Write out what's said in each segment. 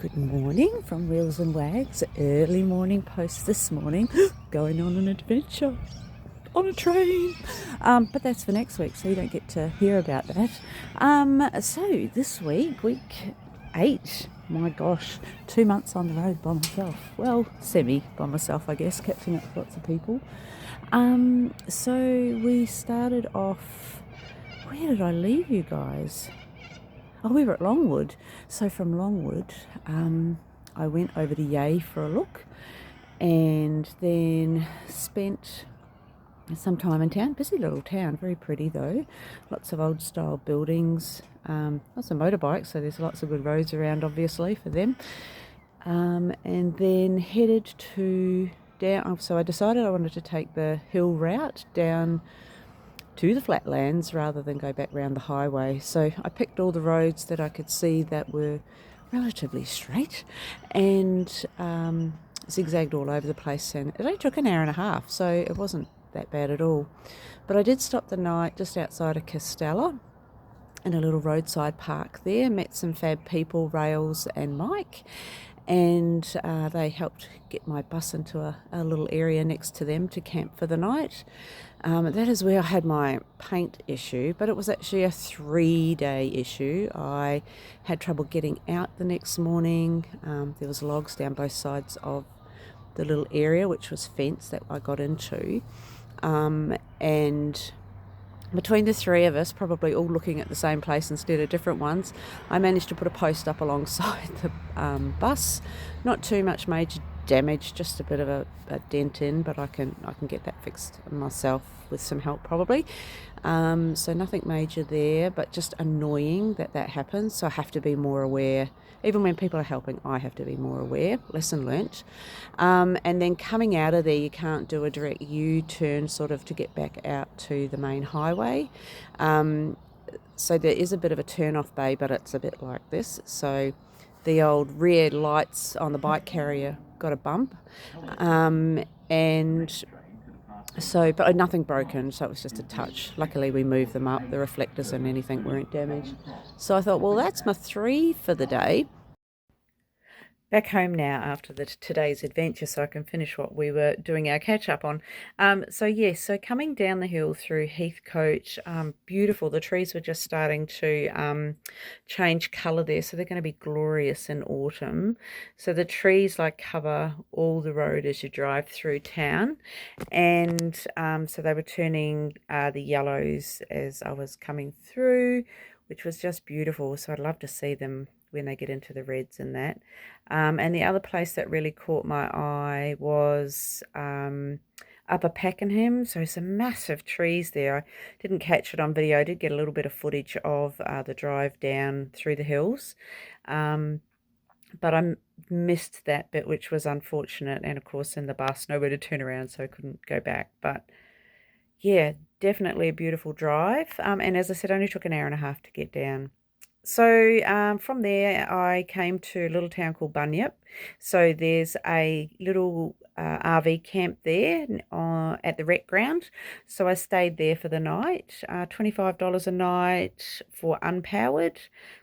Good morning from Wheels and Wags. Early morning post this morning. Going on an adventure on a train. But that's for next week, so you don't get to hear about that. So this week 8. My gosh, 2 months on the road by myself. Well, semi by myself, I guess, catching up with lots of people. So we started off. Where did I leave you guys? Oh, we were at Longwood. So from Longwood, I went over to Yea for a look and then spent some time in town. Busy little town, very pretty though. Lots of old style buildings, lots of motorbikes, so there's lots of good roads around obviously for them. And then headed to down, so I decided I wanted to take the hill route down to the flatlands rather than go back round the highway. So I picked all the roads that I could see that were relatively straight and zigzagged all over the place, and it only took an hour and a half, so it wasn't that bad at all. But I did stop the night just outside of Castella in a little roadside park there, met some fab people, Rails and Mike, and they helped get my bus into a little area next to them to camp for the night. That is where I had my paint issue, but it was actually a 3-day issue. I had trouble getting out the next morning. There was logs down both sides of the little area, which was fence that I got into. And between the three of us, probably all looking at the same place instead of different ones, I managed to put a post up alongside the bus. Not too much major damage, just a bit of a dent in, but I can get that fixed myself with some help probably. So nothing major there, but just annoying that happens. So I have to be more aware. Even when people are helping, I have to be more aware. Lesson learnt. And then coming out of there, you can't do a direct U-turn sort of to get back out to the main highway. So there is a bit of a turn-off bay, but it's a bit like this. So the old rear lights on the bike carrier got a bump. And so, but nothing broken, so it was just a touch. Luckily we moved them up, the reflectors and anything weren't damaged. So I thought, well, that's my 3 for the day. Back home now after today's adventure, so I can finish what we were doing our catch up on. So coming down the hill through Heathcote, beautiful. The trees were just starting to change colour there, so they're going to be glorious in autumn. So the trees cover all the road as you drive through town, and so they were turning the yellows as I was coming through, which was just beautiful. So I'd love to see them when they get into the reds and that. And the other place that really caught my eye was Upper Pakenham. So some massive trees there. I didn't catch it on video. I did get a little bit of footage of the drive down through the hills. But I missed that bit, which was unfortunate. And of course in the bus, nowhere to turn around, so I couldn't go back. But yeah, definitely a beautiful drive. And as I said, only took an hour and a half to get down. So from there, I came to a little town called Bunyip. So there's a little RV camp there at the rec ground. So I stayed there for the night, $25 a night for unpowered.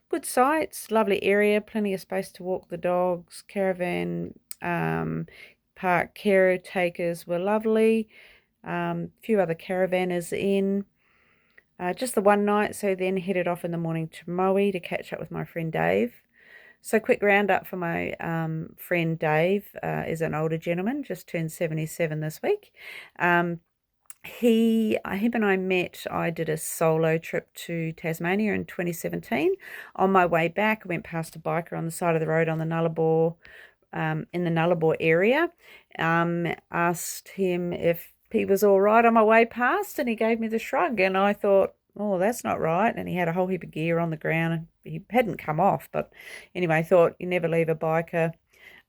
Good sights, lovely area, plenty of space to walk the dogs, caravan park caretakers were lovely. Few other caravanners in. Just the one night, so then headed off in the morning to Moe to catch up with my friend Dave. So quick roundup for my friend Dave is an older gentleman, just turned 77 this week. Him and I met. I did a solo trip to Tasmania in 2017. On my way back, I went past a biker on the side of the road on the Nullarbor, in the Nullarbor area. Asked him if he was all right on my way past, and he gave me the shrug, and I thought, oh, that's not right. And he had a whole heap of gear on the ground. He hadn't come off, but anyway, I thought you never leave a biker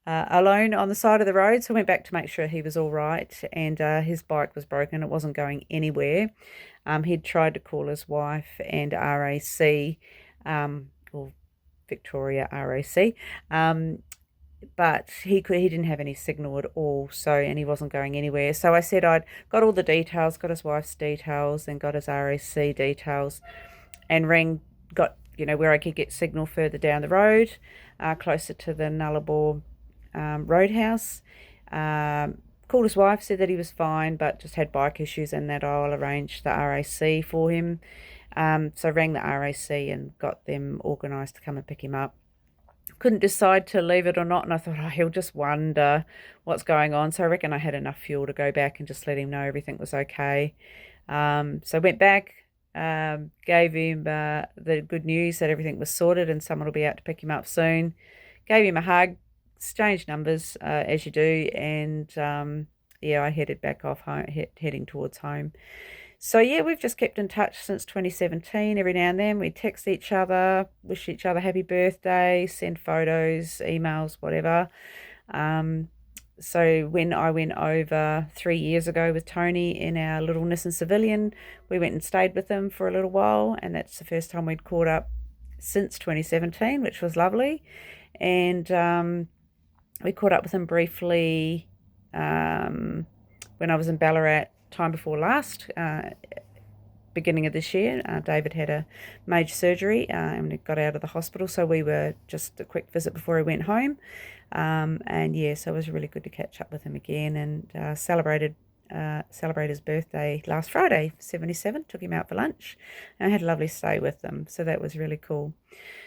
alone on the side of the road. So I went back to make sure he was all right, and his bike was broken. It wasn't going anywhere. He'd tried to call his wife and RAC, or Victoria RAC, but he didn't have any signal at all, so, and he wasn't going anywhere. So I said I'd got all the details, got his wife's details and got his RAC details, and got where I could get signal further down the road, closer to the Nullarbor roadhouse. Called his wife, said that he was fine, but just had bike issues and that I'll arrange the RAC for him. So I rang the RAC and got them organised to come and pick him up. Couldn't decide to leave it or not, and I thought, he'll just wonder what's going on. So I reckon I had enough fuel to go back and just let him know everything was okay. So I went back, gave him the good news that everything was sorted and someone will be out to pick him up soon. Gave him a hug, exchanged numbers as you do, and I headed back off home, heading towards home. So yeah, we've just kept in touch since 2017. Every now and then we text each other, wish each other happy birthday, send photos, emails, whatever. So when I went over 3 years ago with Tony in our little Nissan Civilian, we went and stayed with him for a little while, and that's the first time we'd caught up since 2017, which was lovely. And we caught up with him briefly when I was in Ballarat time before last, beginning of this year. David had a major surgery and got out of the hospital, so we were just a quick visit before he went home. And yeah, so it was really good to catch up with him again, and celebrate his birthday last Friday, 77, took him out for lunch, and I had a lovely stay with them, so that was really cool.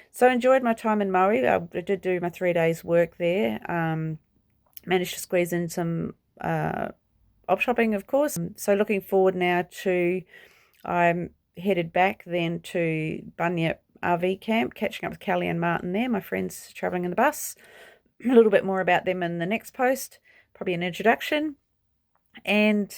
So I enjoyed my time in Maui. I did do my 3 days work there, managed to squeeze in some op shopping, of course. So looking forward now to, I'm headed back then to Bunyip RV camp, catching up with Kelly and Martin there, my friends travelling in the bus. A little bit more about them in the next post, probably an introduction. And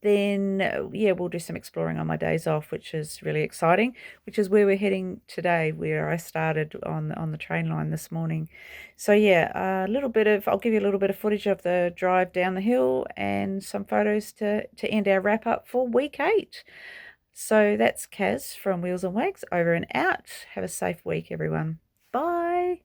then, we'll do some exploring on my days off, which is really exciting, which is where we're heading today, where I started on the train line this morning. So yeah, I'll give you a little bit of footage of the drive down the hill and some photos to end our wrap up for week 8. So that's Kaz from Wheels and Wags, over and out. Have a safe week, everyone. Bye.